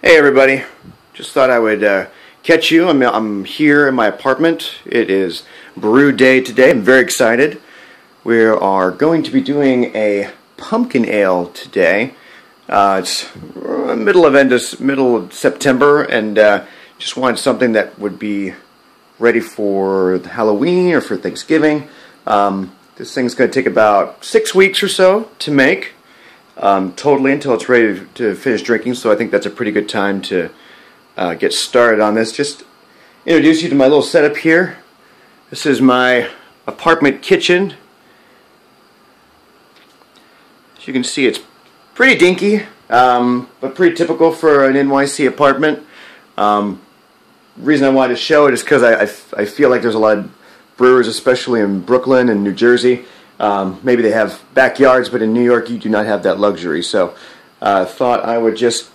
Hey everybody, just thought I would catch you. I'm here in my apartment. It is brew day today. I'm very excited. We are going to be doing a pumpkin ale today. It's middle of September, and just wanted something that would be ready for Halloween or for Thanksgiving. This thing's going to take about 6 weeks or so to make. Totally until it's ready to finish drinking, so I think that's a pretty good time to get started on this. Just introduce you to my little setup here. This is my apartment kitchen. As you can see, it's pretty dinky, but pretty typical for an NYC apartment. The reason I wanted to show it is because I feel like there's a lot of brewers, especially in Brooklyn and New Jersey. Maybe they have backyards, but in New York you do not have that luxury. So thought I would just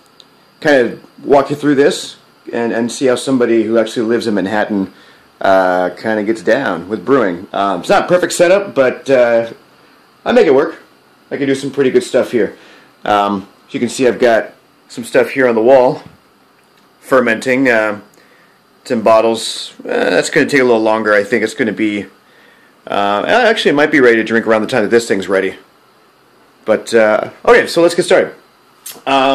kind of walk you through this and see how somebody who actually lives in Manhattan kind of gets down with brewing. It's not a perfect setup, but I make it work. I can do some pretty good stuff here. As you can see, I've got some stuff here on the wall fermenting. It's in bottles. That's going to take a little longer. I think it's going to be actually, it might be ready to drink around the time that this thing's ready. But, okay, so let's get started.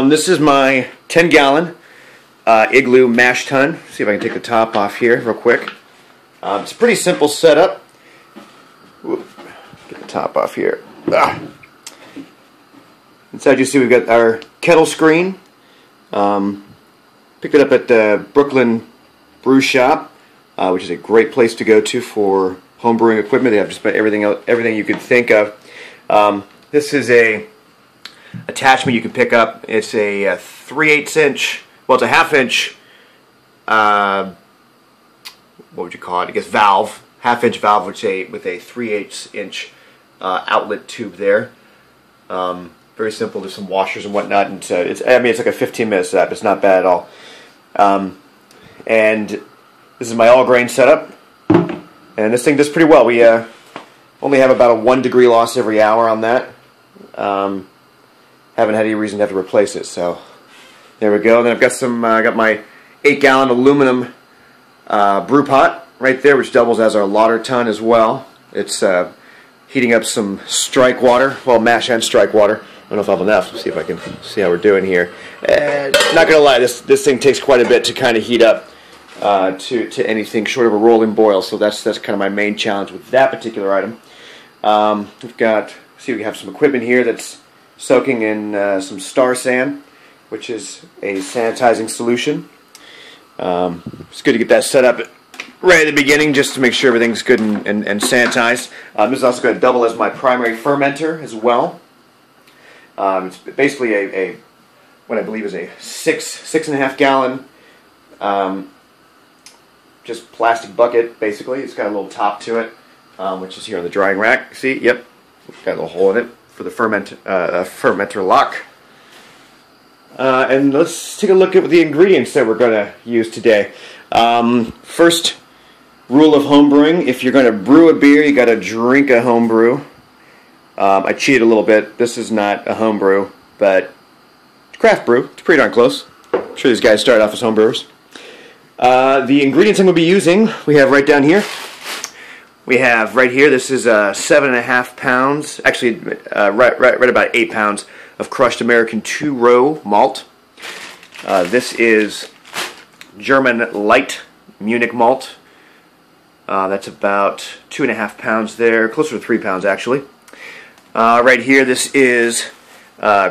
This is my 10-gallon Igloo mash tun. See if I can take the top off here real quick. It's a pretty simple setup. Whoop, get the top off here. Inside you see we've got our kettle screen. Picked it up at the Brooklyn Brew shop, which is a great place to go to for homebrewing equipment. They have just about everything you could think of. This is a attachment you can pick up. It's a 3/8 inch. Well, it's a 1/2 inch. What would you call it? I guess valve, 1/2 inch valve, with a 3/8 inch outlet tube there. Very simple. There's some washers and whatnot, and it's like a 15-minute setup. It's not bad at all. And this is my all-grain setup. And this thing does pretty well. We only have about a 1 degree loss every hour on that. Haven't had any reason to have to replace it, so there we go. And then I've got I got my 8-gallon aluminum brew pot right there, which doubles as our lauter tun as well. It's heating up some strike water, well, mash and strike water. I don't know if I have enough. Let's see if I can see how we're doing here. And not gonna lie, this thing takes quite a bit to kind of heat up. To anything short of a rolling boil, so that's kind of my main challenge with that particular item. We've got, we have some equipment here that's soaking in some Star San, which is a sanitizing solution. It's good to get that set up right at the beginning, just to make sure everything's good and sanitized. This is also going to double as my primary fermenter as well. It's basically what I believe is a 6.5 gallon. Just plastic bucket, basically. It's got a little top to it, which is here on the drying rack. See? Yep. Got a little hole in it for the fermenter lock. And let's take a look at the ingredients that we're going to use today. First rule of homebrewing: if you're going to brew a beer, you got to drink a homebrew. I cheated a little bit. This is not a homebrew, but it's craft brew. It's pretty darn close. I'm sure these guys started off as homebrewers. The ingredients I'm going to be using, we have right down here. We have right here, this is 7.5 pounds, actually right about 8 pounds of crushed American 2-row malt. This is German light Munich malt. That's about 2.5 pounds there, closer to 3 pounds actually. Right here, this is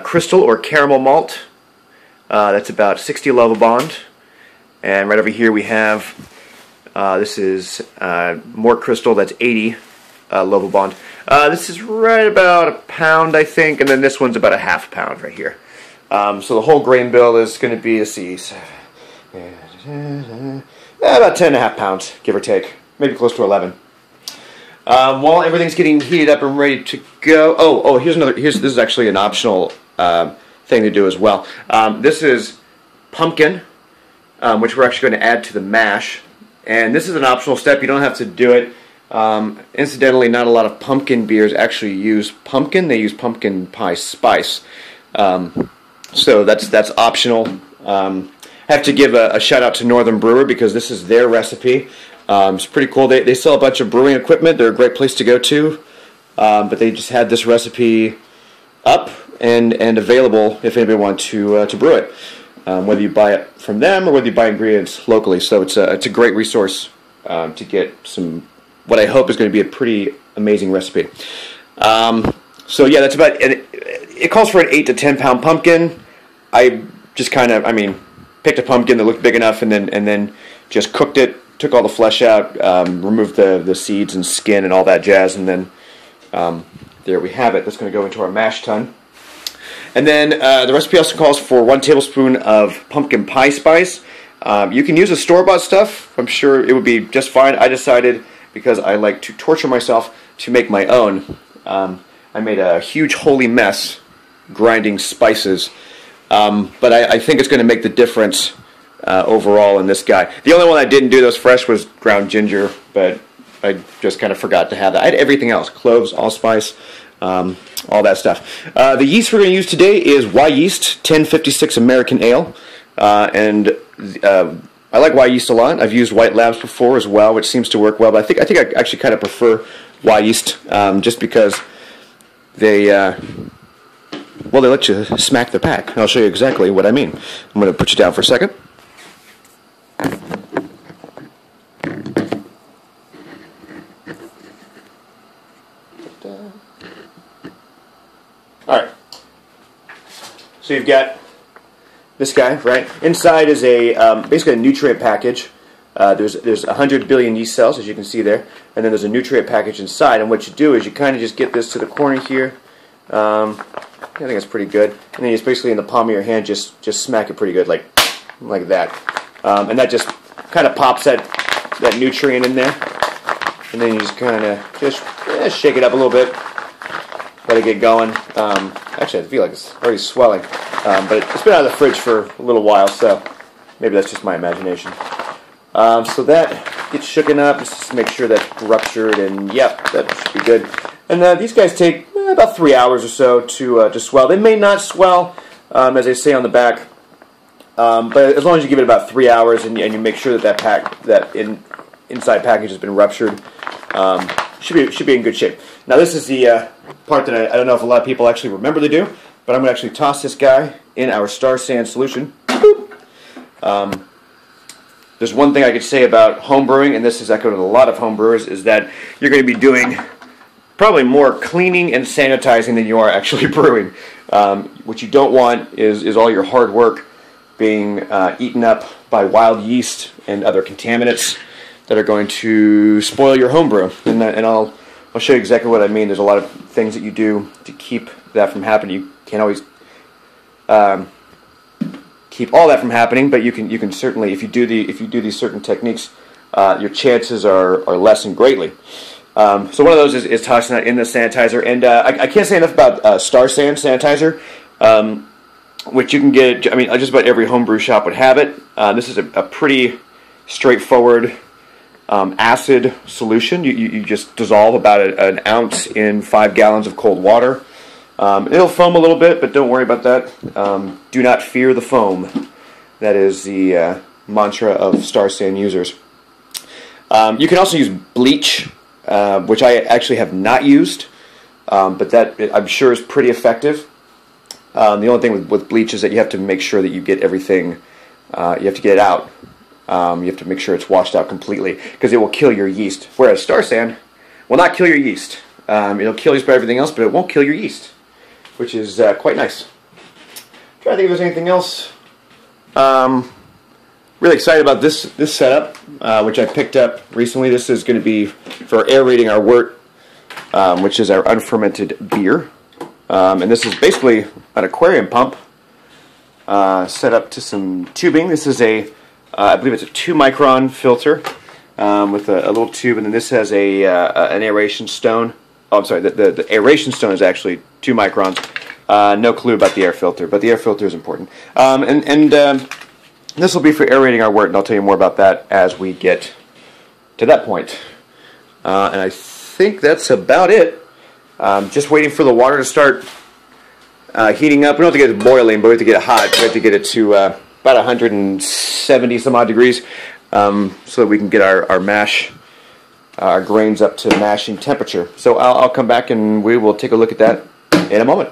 crystal or caramel malt. That's about 60 Lovibond. And right over here we have, this is more crystal, that's 80 Lovibond. This is right about a pound, I think, and then this one's about a 1/2 pound right here. So the whole grain bill is going to be, let's see, about 10.5 pounds, give or take, maybe close to 11. While everything's getting heated up and ready to go, this is actually an optional thing to do as well. This is pumpkin. Which we're actually going to add to the mash. And this is an optional step. You don't have to do it. Incidentally, not a lot of pumpkin beers actually use pumpkin. They use pumpkin pie spice. So that's optional. Have to give a shout out to Northern Brewer because this is their recipe. It's pretty cool. They sell a bunch of brewing equipment. They're a great place to go to. But they just had this recipe up and available if anybody wants to brew it. Whether you buy it from them or whether you buy ingredients locally. So it's a great resource to get some, what I hope is going to be a pretty amazing recipe. So yeah, that's about it. It calls for an 8 to 10 pound pumpkin. I just picked a pumpkin that looked big enough and then just cooked it, took all the flesh out, removed the seeds and skin and all that jazz, and then there we have it. That's going to go into our mash tun. And then the recipe also calls for 1 tablespoon of pumpkin pie spice. You can use the store-bought stuff. I'm sure it would be just fine. I decided, because I like to torture myself, to make my own. I made a huge holy mess grinding spices. But I think it's going to make the difference overall in this guy. The only one I didn't do that was fresh was ground ginger, but I just kind of forgot to have that. I had everything else, cloves, allspice, all that stuff. The yeast we're going to use today is Y yeast 1056 American Ale, and I like Y yeast a lot. I've used White Labs before as well, which seems to work well. But I think I actually kind of prefer Y yeast just because they let you smack the pack. And I'll show you exactly what I mean. I'm going to put you down for a second. Alright. So you've got this guy, right? Inside is basically a nutrient package. There's 100 billion yeast cells, as you can see there. And then there's a nutrient package inside. And what you do is you kind of just get this to the corner here. I think it's pretty good. And then it's basically in the palm of your hand, just smack it pretty good, like that. And that just kind of pops that nutrient in there. And then you just kind of just shake it up a little bit. Let it get going. Actually, I feel like it's already swelling. But it's been out of the fridge for a little while, so maybe that's just my imagination. So that gets shooken up, just to make sure that's ruptured, and yep, that should be good. And these guys take about 3 hours or so to swell. They may not swell, as they say on the back, but as long as you give it about 3 hours and you make sure that inside package has been ruptured, should be in good shape. Now this is the part that I don't know if a lot of people actually remember to do, but I'm going to actually toss this guy in our Star Sand solution. There's one thing I could say about home brewing, and this is echoed in a lot of home brewers, is that you're going to be doing probably more cleaning and sanitizing than you are actually brewing. What you don't want is all your hard work being eaten up by wild yeast and other contaminants that are going to spoil your home brew. And I'll show you exactly what I mean. There's a lot of things that you do to keep that from happening. You can't always keep all that from happening, but you can certainly, if you do these certain techniques, your chances are lessened greatly. So one of those is tossing that in the sanitizer, and I can't say enough about Star Sand sanitizer, which you can get. I mean, just about every homebrew shop would have it. This is a pretty straightforward acid solution. You just dissolve about an ounce in 5 gallons of cold water. It'll foam a little bit, but don't worry about that. Do not fear the foam. That is the mantra of Star Sand users. You can also use bleach, which I actually have not used, but that I'm sure is pretty effective. The only thing with bleach is that you have to make sure that you get everything, you have to get it out. You have to make sure it's washed out completely, because it will kill your yeast. Whereas Star Sand will not kill your yeast. It'll kill just about everything else, but it won't kill your yeast, which is quite nice. Trying to think if there's anything else. Really excited about this setup, which I picked up recently. This is going to be for aerating our wort, which is our unfermented beer. And this is basically an aquarium pump set up to some tubing. This is I believe it's a 2-micron filter with a little tube, and then this has an aeration stone. Oh, I'm sorry, the aeration stone is actually 2 microns. No clue about the air filter, but the air filter is important. This will be for aerating our wort, and I'll tell you more about that as we get to that point. And I think that's about it. Just waiting for the water to start heating up. We don't have to get it boiling, but we have to get it hot. We have to get it to about 170 some odd degrees, so that we can get our mash, our grains up to mashing temperature. So I'll come back and we will take a look at that in a moment.